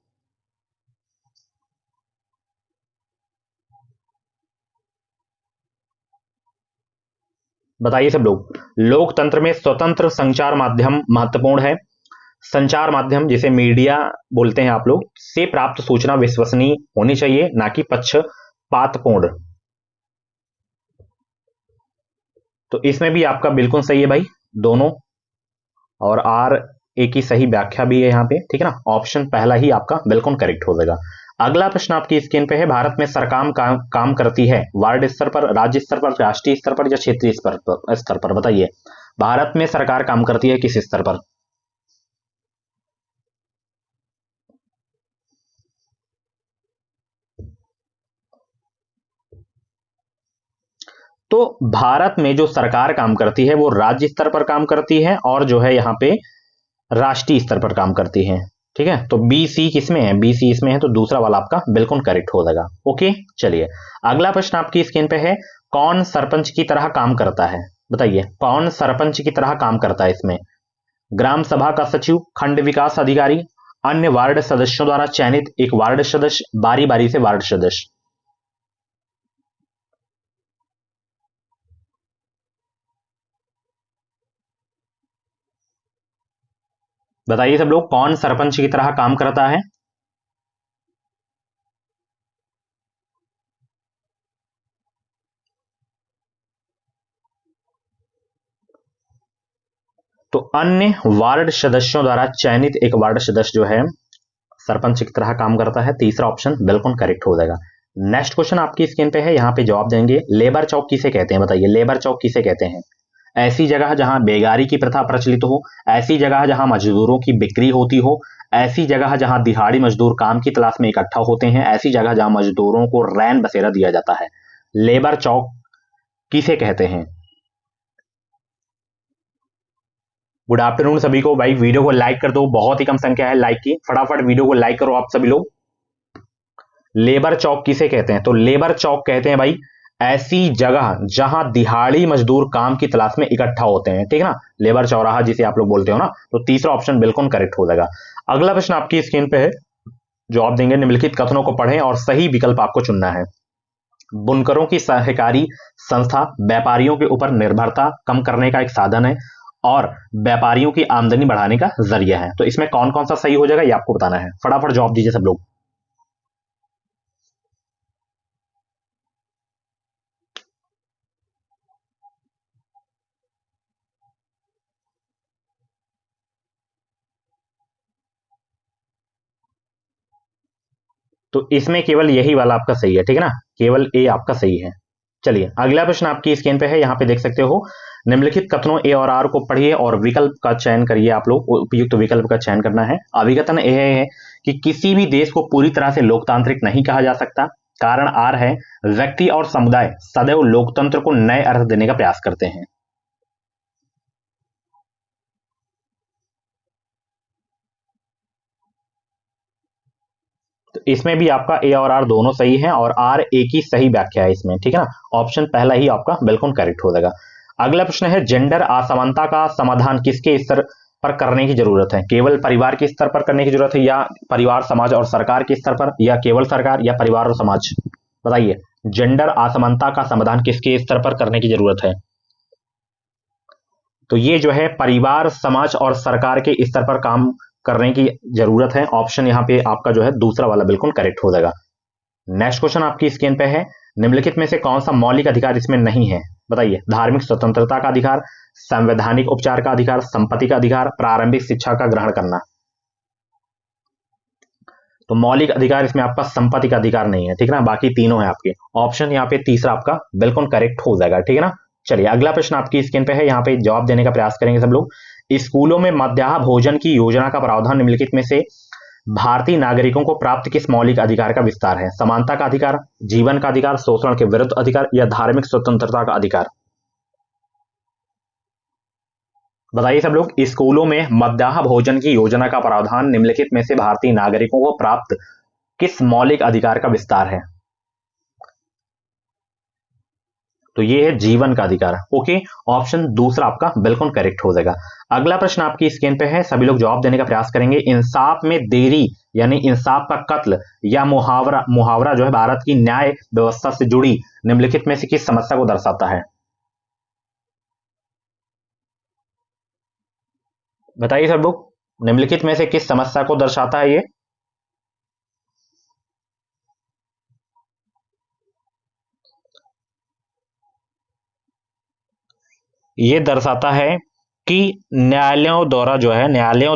बताइए सब लोग। लोकतंत्र में स्वतंत्र संचार माध्यम महत्वपूर्ण है। संचार माध्यम जिसे मीडिया बोलते हैं आप लोग, से प्राप्त सूचना विश्वसनीय होनी चाहिए, ना कि पक्षपातपूर्ण। तो इसमें भी आपका बिल्कुल सही है भाई, दोनों, और आर ए की सही व्याख्या भी है यहाँ पे, ठीक है ना। ऑप्शन पहला ही आपका बिल्कुल करेक्ट हो जाएगा। अगला प्रश्न आपकी स्क्रीन पे है, भारत में सरकार काम करती है वार्ड स्तर पर, राज्य स्तर पर, राष्ट्रीय स्तर पर या क्षेत्रीय स्तर पर? बताइए, भारत में सरकार काम करती है किस स्तर पर? तो भारत में जो सरकार काम करती है वो राज्य स्तर पर काम करती है और जो है यहाँ पे राष्ट्रीय स्तर पर काम करती है, ठीक है। तो बी सी किसमें है? बी सी इसमें है, तो दूसरा वाला आपका बिल्कुल करेक्ट हो जाएगा। ओके, चलिए अगला प्रश्न आपकी स्क्रीन पे है, कौन सरपंच की तरह काम करता है? बताइए, कौन सरपंच की तरह काम करता है इसमें? ग्राम सभा का सचिव, खंड विकास अधिकारी, अन्य वार्ड सदस्यों द्वारा चयनित एक वार्ड सदस्य, बारी बारी से वार्ड सदस्य? बताइए सब लोग, कौन सरपंच की तरह काम करता है? तो अन्य वार्ड सदस्यों द्वारा चयनित एक वार्ड सदस्य जो है सरपंच की तरह काम करता है। तीसरा ऑप्शन बिल्कुल करेक्ट हो जाएगा। नेक्स्ट क्वेश्चन आपकी स्क्रीन पे है, यहाँ पे जवाब देंगे। लेबर चौक किसे कहते हैं? बताइए, लेबर चौक किसे कहते हैं? ऐसी जगह जहां बेगारी की प्रथा प्रचलित हो, ऐसी जगह जहां मजदूरों की बिक्री होती हो, ऐसी जगह जहां दिहाड़ी मजदूर काम की तलाश में इकट्ठा होते हैं, ऐसी जगह जहां मजदूरों को रैन बसेरा दिया जाता है। लेबर चौक किसे कहते हैं? गुड आफ्टरनून सभी को। भाई वीडियो को लाइक कर दो, बहुत ही कम संख्या है लाइक की, फटाफट वीडियो को लाइक करो आप सभी लोग। लेबर चौक किसे कहते हैं? तो लेबर चौक कहते हैं भाई ऐसी जगह जहां दिहाड़ी मजदूर काम की तलाश में इकट्ठा होते हैं, ठीक है ना। लेबर चौराहा जिसे आप लोग बोलते हो ना। तो तीसरा ऑप्शन बिल्कुल करेक्ट हो जाएगा। अगला प्रश्न आपकी स्क्रीन पे है, जवाब देंगे। निम्नलिखित कथनों को पढ़ें और सही विकल्प आपको चुनना है। बुनकरों की सहकारी संस्था व्यापारियों के ऊपर निर्भरता कम करने का एक साधन है और व्यापारियों की आमदनी बढ़ाने का जरिया है। तो इसमें कौन कौन सा सही हो जाएगा ये आपको बताना है। फटाफट जवाब दीजिए सब लोग। तो इसमें केवल यही वाला आपका सही है, ठीक है ना, केवल ए आपका सही है। चलिए अगला प्रश्न आपकी स्क्रीन पे है, यहां पे देख सकते हो। निम्नलिखित कथनों ए और आर को पढ़िए और विकल्प का चयन करिए आप लोग। उपयुक्त विकल्प का चयन करना है। अभिकथन ए है कि किसी भी देश को पूरी तरह से लोकतांत्रिक नहीं कहा जा सकता। कारण आर है, व्यक्ति और समुदाय सदैव लोकतंत्र को नए अर्थ देने का प्रयास करते हैं। तो इसमें भी आपका ए और आर दोनों सही है और आर ए की सही व्याख्या है इसमें, ठीक है ना। ऑप्शन पहला ही आपका बिल्कुल करेक्ट हो जाएगा। अगला प्रश्न है, जेंडर असमानता का समाधान किसके स्तर पर करने की जरूरत है? केवल परिवार के स्तर पर करने की जरूरत है, या परिवार समाज और सरकार के स्तर पर, या केवल सरकार, या परिवार और समाज? बताइए, जेंडर असमानता का समाधान किसके स्तर पर करने की जरूरत है? तो ये जो है परिवार, समाज और सरकार के स्तर पर काम करने की जरूरत है। ऑप्शन यहाँ पे आपका जो है दूसरा वाला बिल्कुल करेक्ट हो जाएगा। नेक्स्ट क्वेश्चन आपकी स्क्रीन पे है, निम्नलिखित में से कौन सा मौलिक अधिकार इसमें नहीं है? बताइए, धार्मिक स्वतंत्रता का अधिकार, संवैधानिक उपचार का अधिकार, संपत्ति का अधिकार, प्रारंभिक शिक्षा का ग्रहण करना? तो मौलिक अधिकार इसमें आपका संपत्ति का अधिकार नहीं है, ठीक है ना, बाकी तीनों है आपके। ऑप्शन यहाँ पे तीसरा आपका बिल्कुल करेक्ट हो जाएगा, ठीक है ना। चलिए अगला प्रश्न आपकी स्क्रीन पे है, यहाँ पे जवाब देने का प्रयास करेंगे सब लोग। स्कूलों में मध्याह्न भोजन की योजना का प्रावधान निम्नलिखित में से भारतीय नागरिकों को प्राप्त किस मौलिक अधिकार का विस्तार है? समानता का अधिकार, जीवन का अधिकार, शोषण के विरुद्ध अधिकार या धार्मिक स्वतंत्रता का अधिकार? बताइए सब लोग, स्कूलों में मध्याह्न भोजन की योजना का प्रावधान निम्नलिखित में से भारतीय नागरिकों को प्राप्त किस मौलिक अधिकार का विस्तार है? तो ये है जीवन का अधिकार। ओके, ऑप्शन दूसरा आपका बिल्कुल करेक्ट हो जाएगा। अगला प्रश्न आपकी स्क्रीन पे है, सभी लोग जवाब देने का प्रयास करेंगे। इंसाफ में देरी यानी इंसाफ का कत्ल या मुहावरा मुहावरा जो है भारत की न्याय व्यवस्था से जुड़ी निम्नलिखित में से किस समस्या को दर्शाता है? बताइए सब लोग, निम्नलिखित में से किस समस्या को दर्शाता है ये? ये दर्शाता है कि न्यायालयों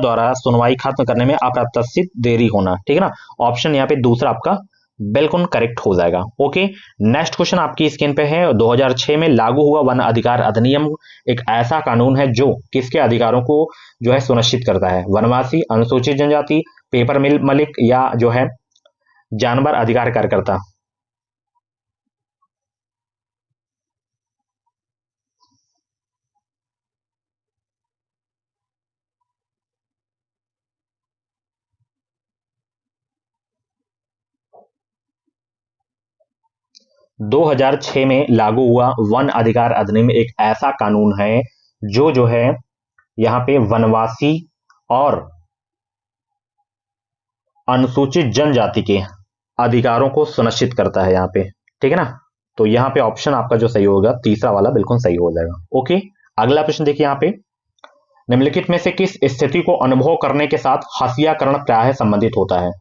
द्वारा सुनवाई खत्म करने में अप्रत्याशित देरी होना। ठीक है ना, ऑप्शन यहाँ पे दूसरा आपका बिल्कुल करेक्ट हो जाएगा। ओके, नेक्स्ट क्वेश्चन आपकी स्क्रीन पे है। 2006 में लागू हुआ वन अधिकार अधिनियम एक ऐसा कानून है जो किसके अधिकारों को जो है सुनिश्चित करता है? वनवासी, अनुसूचित जनजाति, पेपर मिल मालिक या जो है जानवर अधिकार कार्यकर्ता? 2006 में लागू हुआ वन अधिकार अधिनियम एक ऐसा कानून है जो है यहाँ पे वनवासी और अनुसूचित जनजाति के अधिकारों को सुनिश्चित करता है यहाँ पे। ठीक है ना, तो यहाँ पे ऑप्शन आपका जो सही होगा तीसरा वाला बिल्कुल सही हो जाएगा। ओके, अगला प्रश्न देखिए यहाँ पे, निम्नलिखित में से किस स्थिति को अनुभव करने के साथ हसियाकरण प्रायः संबंधित होता है?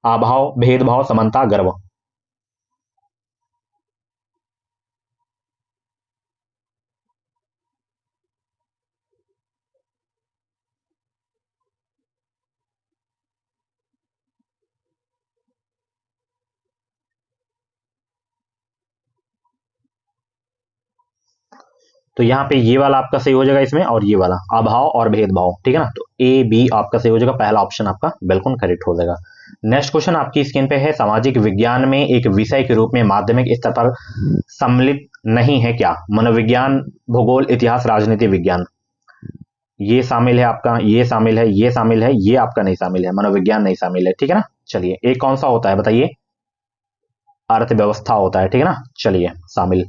अभाव, भेदभाव, समानता, गर्व? 'तो यहाँ पे ये वाला आपका सही हो जाएगा इसमें, और ये वाला अभाव और भेदभाव। ठीक है ना, तो ए बी आपका सही हो जाएगा, पहला ऑप्शन आपका बिल्कुल करेक्ट हो जाएगा। नेक्स्ट क्वेश्चन आपकी स्क्रीन पे है, सामाजिक विज्ञान में एक विषय के रूप में माध्यमिक स्तर पर सम्मिलित नहीं है क्या? मनोविज्ञान, भूगोल, इतिहास, राजनीति विज्ञान? ये शामिल है आपका, ये शामिल है, ये शामिल है, ये आपका नहीं शामिल है, मनोविज्ञान नहीं शामिल है। ठीक है ना, चलिए एक कौन सा होता है बताइए? अर्थव्यवस्था होता है। ठीक है ना, चलिए शामिल।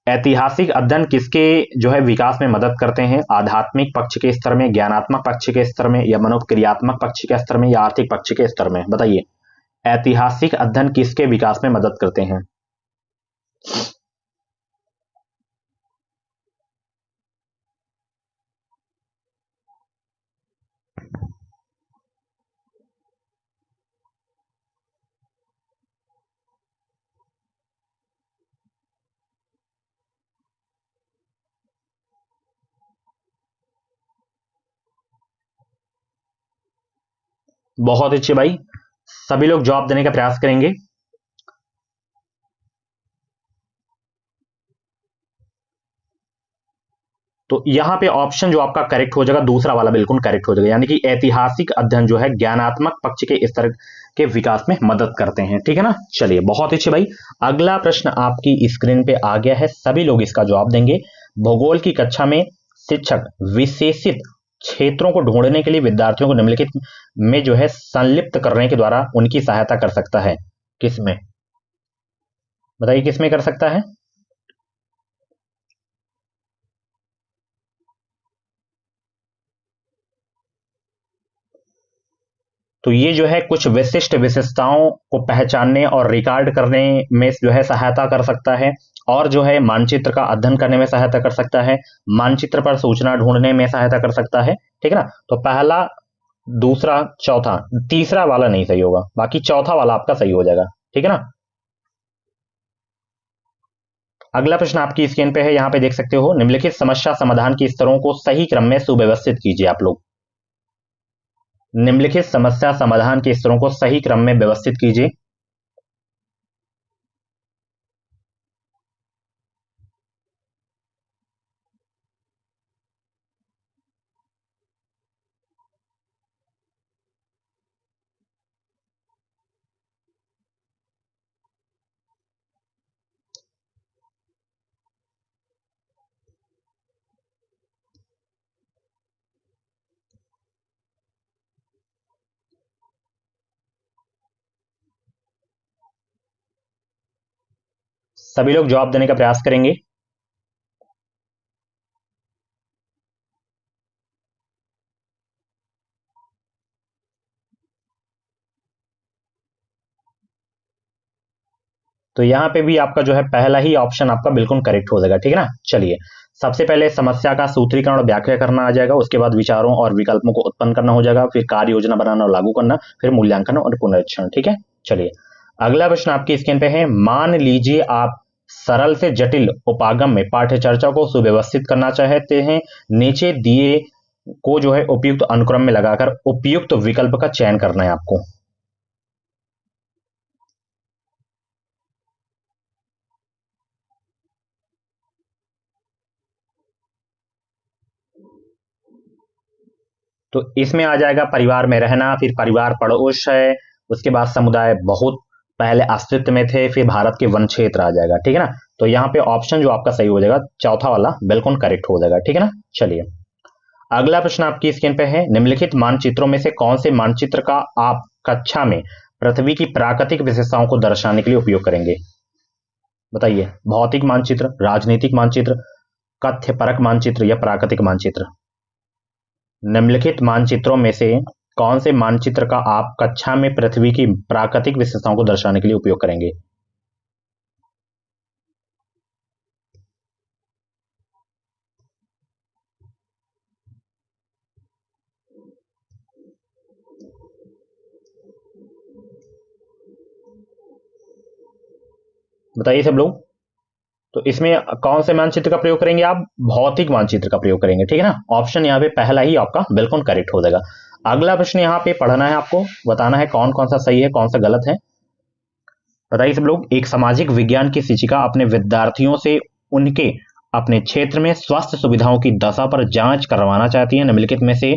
ऐतिहासिक अध्ययन किसके जो है विकास में मदद करते हैं? आध्यात्मिक पक्ष के स्तर में, ज्ञानात्मक पक्ष के स्तर में, या मनोक्रियात्मक पक्ष के स्तर में, या आर्थिक पक्ष के स्तर में? बताइए, ऐतिहासिक अध्ययन किसके विकास में मदद करते हैं? बहुत अच्छे भाई, सभी लोग जवाब देने का प्रयास करेंगे। तो यहां पे ऑप्शन जो आपका करेक्ट हो जाएगा दूसरा वाला बिल्कुल करेक्ट हो जाएगा, यानी कि ऐतिहासिक अध्ययन जो है ज्ञानात्मक पक्ष के स्तर के विकास में मदद करते हैं। ठीक है ना, चलिए बहुत अच्छे भाई। अगला प्रश्न आपकी स्क्रीन पे आ गया है, सभी लोग इसका जवाब देंगे। भूगोल की कक्षा में शिक्षक विशेषित क्षेत्रों को ढूंढने के लिए विद्यार्थियों को निम्नलिखित में जो है संलिप्त करने के द्वारा उनकी सहायता कर सकता है? किसमें? बताइए किसमें कर सकता है? तो ये जो है कुछ विशिष्ट विशेषताओं को पहचानने और रिकॉर्ड करने में जो है सहायता कर सकता है, और जो है मानचित्र का अध्ययन करने में सहायता कर सकता है, मानचित्र पर सूचना ढूंढने में सहायता कर सकता है। ठीक है ना, तो पहला, दूसरा, चौथा, तीसरा वाला नहीं सही होगा, बाकी चौथा वाला आपका सही हो जाएगा। ठीक है ना, अगला प्रश्न आपकी स्क्रीन पे है, यहां पे देख सकते हो, निम्नलिखित समस्या समाधान के स्तरों को सही क्रम में सुव्यवस्थित कीजिए। आप लोग निम्नलिखित समस्या समाधान के स्तरों को सही क्रम में व्यवस्थित कीजिए। सभी लोग जवाब देने का प्रयास करेंगे। तो यहां पे भी आपका जो है पहला ही ऑप्शन आपका बिल्कुल करेक्ट हो जाएगा, ठीक है ना। चलिए, सबसे पहले समस्या का सूत्रीकरण और व्याख्या करना आ जाएगा, उसके बाद विचारों और विकल्पों को उत्पन्न करना हो जाएगा, फिर कार्य योजना बनाना और लागू करना, फिर मूल्यांकन और पुनरीक्षण, ठीक है। चलिए, अगला प्रश्न आपकी स्क्रीन पे है। मान लीजिए आप सरल से जटिल उपागम में पाठ्य चर्चा को सुव्यवस्थित करना चाहते हैं। नीचे दिए को जो है उपयुक्त अनुक्रम में लगाकर उपयुक्त विकल्प का चयन करना है आपको। तो इसमें आ जाएगा परिवार में रहना, फिर परिवार पड़ोस है, उसके बाद समुदाय बहुत पहले अस्तित्व में थे, फिर भारत के वन क्षेत्र आ जाएगा, ठीक है ना। तो यहाँ पे ऑप्शन जो आपका सही हो जाएगा चौथा वाला बिल्कुल करेक्ट हो जाएगा, ठीक है ना। चलिए, अगला प्रश्न आपकी स्क्रीन पे है। निम्नलिखित मानचित्रों में से कौन से मानचित्र का आप कक्षा में पृथ्वी की प्राकृतिक विशेषताओं को दर्शाने के लिए उपयोग करेंगे? बताइए, भौतिक मानचित्र, राजनीतिक मानचित्र, तथ्यपरक मानचित्र या प्राकृतिक मानचित्र? निम्नलिखित मानचित्रों में से कौन से मानचित्र का आप कक्षा में पृथ्वी की प्राकृतिक विशेषताओं को दर्शाने के लिए उपयोग करेंगे? बताइए सब लोग। तो इसमें कौन से मानचित्र का प्रयोग करेंगे आप? भौतिक मानचित्र का प्रयोग करेंगे, ठीक है ना। ऑप्शन यहाँ पे पहला ही आपका बिल्कुल करेक्ट हो जाएगा। अगला प्रश्न यहाँ पे पढ़ना है आपको, बताना है कौन कौन सा सही है, कौन सा गलत है। बताइए सब लोग। एक सामाजिक विज्ञान की शिक्षिका अपने विद्यार्थियों से उनके अपने क्षेत्र में स्वास्थ्य सुविधाओं की दशा पर जांच करवाना चाहती है। निम्नलिखित में से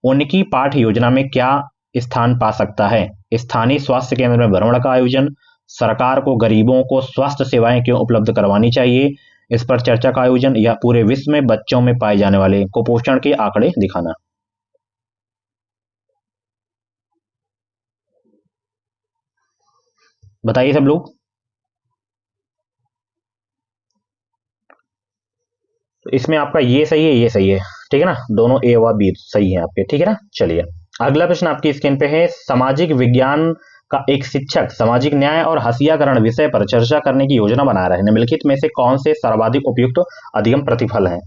उनकी पाठ्य योजना में क्या स्थान पा सकता है? स्थानीय स्वास्थ्य केंद्र में भ्रमण का आयोजन, सरकार को गरीबों को स्वास्थ्य सेवाएं क्यों उपलब्ध करवानी चाहिए, इस पर चर्चा का आयोजन, या पूरे विश्व में बच्चों में पाए जाने वाले कुपोषण के आंकड़े दिखाना। बताइए सब लोग। तो इसमें आपका ये सही है, ये सही है, ठीक है ना। दोनों ए व बी सही है आपके, ठीक है ना। चलिए, अगला प्रश्न आपकी स्क्रीन पे है। सामाजिक विज्ञान का एक शिक्षक सामाजिक न्याय और हसियाकरण विषय पर चर्चा करने की योजना बना रहे हैं। निम्नलिखित में से कौन से सर्वाधिक उपयुक्त अधिगम प्रतिफल हैं?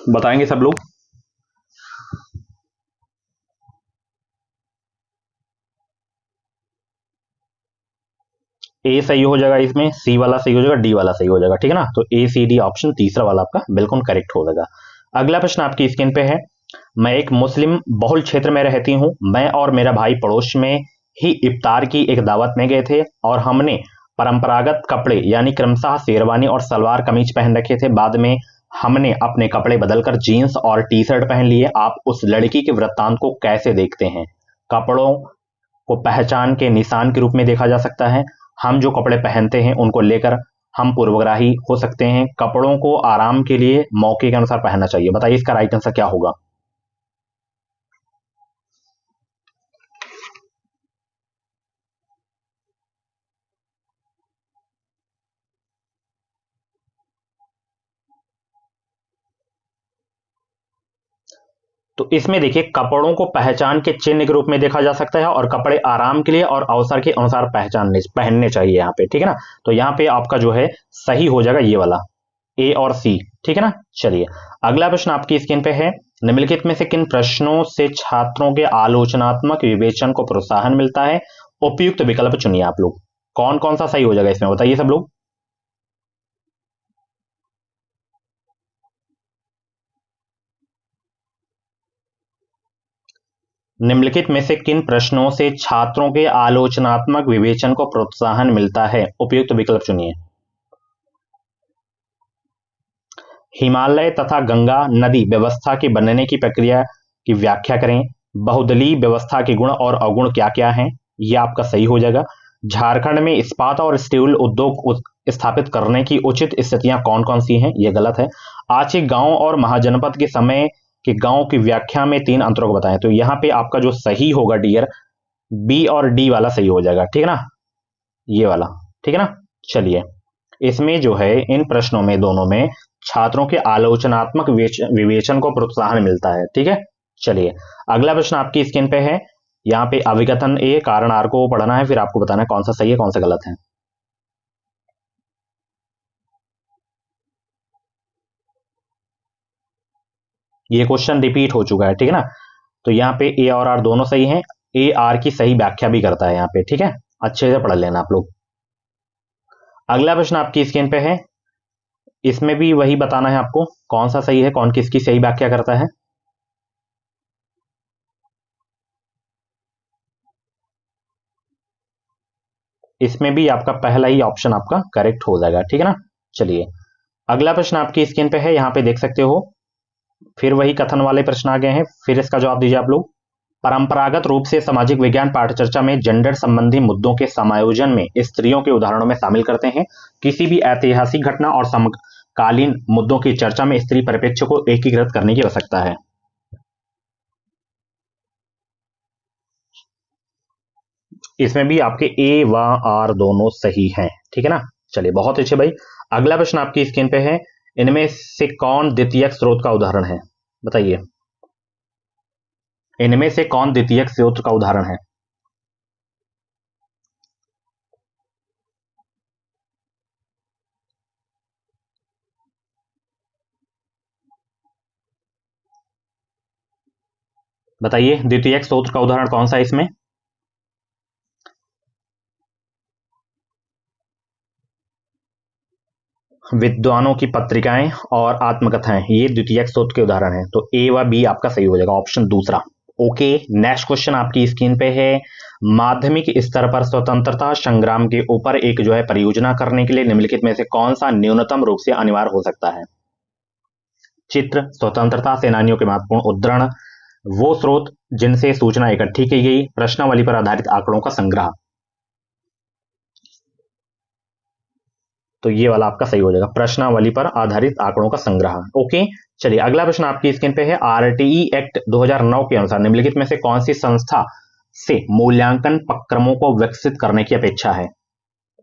बताएंगे सब लोग। ए सही हो जाएगा, इसमें सी वाला सही हो जाएगा, डी वाला सही हो जाएगा, ठीक है ना। तो ए सी डी ऑप्शन तीसरा वाला आपका बिल्कुल करेक्ट हो जाएगा। अगला प्रश्न आपकी स्क्रीन पे है। मैं एक मुस्लिम बहुल क्षेत्र में रहती हूँ। मैं और मेरा भाई पड़ोस में ही इफ्तार की एक दावत में गए थे और हमने परंपरागत कपड़े यानी क्रमशः शेरवानी और सलवार कमीज पहन रखे थे। बाद में हमने अपने कपड़े बदलकर जीन्स और टी शर्ट पहन लिए। आप उस लड़की के वृत्तांत को कैसे देखते हैं? कपड़ों को पहचान के निशान के रूप में देखा जा सकता है। हम जो कपड़े पहनते हैं उनको लेकर हम पूर्वग्राही हो सकते हैं। कपड़ों को आराम के लिए मौके के अनुसार पहनना चाहिए। बताइए इसका राइट आंसर क्या होगा? तो इसमें देखिए, कपड़ों को पहचान के चिन्ह के रूप में देखा जा सकता है और कपड़े आराम के लिए और अवसर के अनुसार पहनने चाहिए यहाँ पे, ठीक है ना। तो यहाँ पे आपका जो है सही हो जाएगा ये वाला, ए और सी, ठीक है ना। चलिए, अगला प्रश्न आपकी स्क्रीन पे है। निम्नलिखित में से किन प्रश्नों से छात्रों के आलोचनात्मक विवेचन को प्रोत्साहन मिलता है? उपयुक्त विकल्प चुनिए आप लोग। कौन कौन सा सही हो जाएगा इसमें, बताइए सब लोग। निम्नलिखित में से किन प्रश्नों से छात्रों के आलोचनात्मक विवेचन को प्रोत्साहन मिलता है? उपयुक्त विकल्प चुनिए। हिमालय तथा गंगा नदी व्यवस्था के बनने की प्रक्रिया की व्याख्या करें। बहुदलीय व्यवस्था के गुण और अवगुण क्या क्या हैं? ये आपका सही हो जाएगा। झारखंड में इस्पात और स्टील उद्योग स्थापित करने की उचित स्थितियां कौन कौन सी हैं? ये गलत है। आर्थिक गांव और महाजनपद के समय कि गांव की व्याख्या में 3 अंतरों को बताएं। तो यहां पे आपका जो सही होगा डियर, बी और डी वाला सही हो जाएगा, ठीक है ना, ये वाला, ठीक है ना। चलिए, इसमें जो है इन प्रश्नों में दोनों में छात्रों के आलोचनात्मक विवेचन को प्रोत्साहन मिलता है, ठीक है। चलिए, अगला प्रश्न आपकी स्क्रीन पे है, यहाँ पे अभिकथन ए कारण आर को पढ़ना है, फिर आपको बताना है कौन सा सही है कौन सा गलत है। ये क्वेश्चन रिपीट हो चुका है, ठीक है ना। तो यहाँ पे ए और आर दोनों सही हैं, ए आर की सही व्याख्या भी करता है यहाँ पे, ठीक है, अच्छे से पढ़ लेना आप लोग। अगला प्रश्न आपकी स्क्रीन पे है, इसमें भी वही बताना है आपको कौन सा सही है कौन किसकी सही व्याख्या करता है। इसमें भी आपका पहला ही ऑप्शन आपका करेक्ट हो जाएगा, ठीक है ना। चलिए, अगला प्रश्न आपकी स्क्रीन पे है, यहाँ पे देख सकते हो, फिर वही कथन वाले प्रश्न आ गए हैं, फिर इसका जवाब दीजिए आप लोग। परंपरागत रूप से सामाजिक विज्ञान पाठचर्चा में जेंडर संबंधी मुद्दों के समायोजन में स्त्रियों के उदाहरणों में शामिल करते हैं। किसी भी ऐतिहासिक घटना और समकालीन मुद्दों की चर्चा में स्त्री परिप्रेक्ष्य को एकीकृत करने की आवश्यकता है। इसमें भी आपके ए व आर दोनों सही हैं, ठीक है ना। चलिए, बहुत अच्छे भाई। अगला प्रश्न आपकी स्क्रीन पे है, इनमें से कौन द्वितीयक स्रोत का उदाहरण है, बताइए। इनमें से कौन द्वितीयक स्रोत का उदाहरण है। बताइए, द्वितीयक स्रोत का उदाहरण कौन सा है इसमें। विद्वानों की पत्रिकाएं और आत्मकथाएं, ये द्वितीयक स्रोत के उदाहरण हैं। तो ए व बी आपका सही हो जाएगा, ऑप्शन दूसरा। ओके, नेक्स्ट क्वेश्चन आपकी स्क्रीन पे है, माध्यमिक स्तर पर स्वतंत्रता संग्राम के ऊपर एक जो है परियोजना करने के लिए निम्नलिखित में से कौन सा न्यूनतम रूप से अनिवार्य हो सकता है। चित्र, स्वतंत्रता सेनानियों के महत्वपूर्ण उद्धरण, वो स्रोत जिनसे सूचना इकट्ठी की गई, प्रश्नावली पर आधारित आंकड़ों का संग्रह। तो ये वाला आपका सही हो जाएगा, प्रश्नावली पर आधारित आंकड़ों का संग्रह। ओके, चलिए, अगला प्रश्न आपकी स्क्रीन पे है, आरटीई एक्ट 2009 के अनुसार निम्नलिखित में से कौन सी संस्था से मूल्यांकन उपक्रमों को विकसित करने की अपेक्षा है।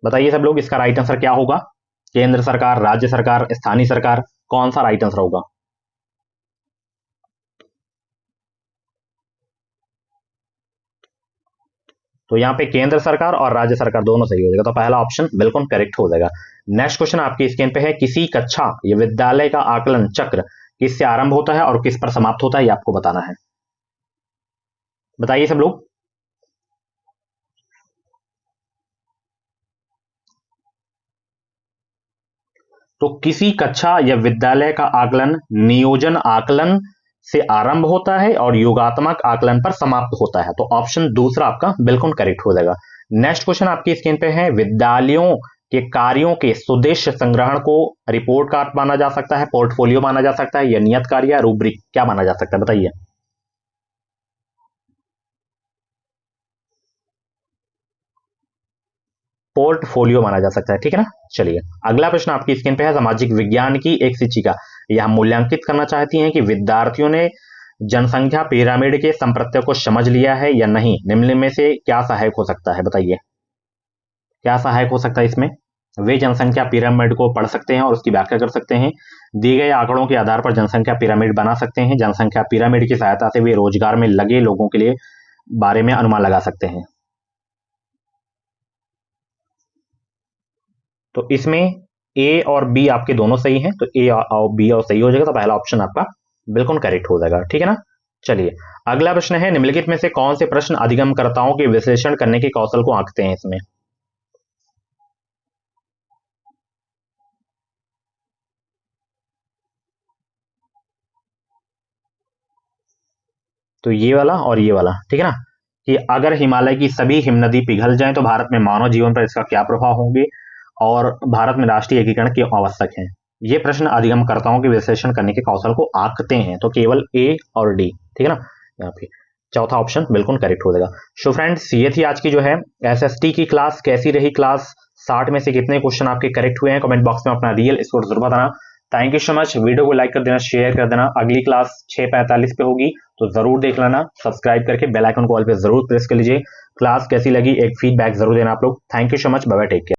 बताइए सब लोग, इसका राइट आंसर क्या होगा। केंद्र सरकार, राज्य सरकार, स्थानीय सरकार, कौन सा राइट आंसर होगा। तो यहाँ पे केंद्र सरकार और राज्य सरकार दोनों सही हो जाएगा, तो पहला ऑप्शन बिल्कुल करेक्ट हो जाएगा। नेक्स्ट क्वेश्चन आपकी स्क्रीन पे है, किसी कक्षा या विद्यालय का आकलन चक्र किससे आरंभ होता है और किस पर समाप्त होता है, ये आपको बताना है। बताइए सब लोग। तो किसी कक्षा या विद्यालय का आकलन नियोजन आकलन से आरंभ होता है और योगात्मक आकलन पर समाप्त होता है, तो ऑप्शन दूसरा आपका बिल्कुल करेक्ट हो जाएगा। नेक्स्ट क्वेश्चन आपकी स्क्रीन पे है, विद्यालयों के कार्यों के सुदेश्य संग्रहण को रिपोर्ट कार्ड माना जा सकता है, पोर्टफोलियो माना जा सकता है, या नियत कार्य या रूब्रिक, क्या माना जा सकता है, बताइए। पोर्टफोलियो माना जा सकता है, ठीक है ना। चलिए, अगला प्रश्न आपकी स्क्रीन पे है, सामाजिक विज्ञान की एक शिक्षिका यह मूल्यांकित करना चाहती हैं कि विद्यार्थियों ने जनसंख्या पिरामिड के संप्रत्यय को समझ लिया है या नहीं, निम्न में से क्या सहायक हो सकता है, बताइए। क्या सहायक हो सकता है इसमें। वे जनसंख्या पिरामिड को पढ़ सकते हैं और उसकी व्याख्या कर सकते हैं, दिए गए आंकड़ों के आधार पर जनसंख्या पिरामिड बना सकते हैं, जनसंख्या पिरामिड की सहायता से वे रोजगार में लगे लोगों के लिए बारे में अनुमान लगा सकते हैं। तो इसमें ए और बी आपके दोनों सही हैं, तो ए और बी और सही हो जाएगा, तो पहला ऑप्शन आपका बिल्कुल करेक्ट हो जाएगा, ठीक है ना। चलिए, अगला प्रश्न है, निम्नलिखित में से कौन से प्रश्न अधिगमकर्ताओं के विश्लेषण करने के कौशल को आंकते हैं इसमें। तो ये वाला और ये वाला, ठीक है ना, कि अगर हिमालय की सभी हिमनदी पिघल जाएं तो भारत में मानव जीवन पर इसका क्या प्रभाव होंगे और भारत में राष्ट्रीय एकीकरण क्यों आवश्यक है। ये प्रश्न अधिगमकर्ताओं के विश्लेषण करने के कौशल को आंकते हैं, तो केवल ए और डी, ठीक है ना। यहाँ पे चौथा ऑप्शन बिल्कुल करेक्ट हो जाएगा। सो फ्रेंड्स, ये थी आज की जो है एसएसटी की क्लास। कैसी रही क्लास, 60 में से कितने क्वेश्चन आपके करेक्ट हुए हैं, कमेंट बॉक्स में अपना रियल स्कोर जरूर बताना। Thank you so much. Video को लाइक कर देना, शेयर कर देना। अगली क्लास 6:45 पे होगी, तो जरूर देख लेना। सब्सक्राइब करके बेल आइकन को ऑल पे जरूर प्रेस कर लीजिए। क्लास कैसी लगी एक फीडबैक जरूर देना आप लोग। Thank you so much. Bye bye, take care.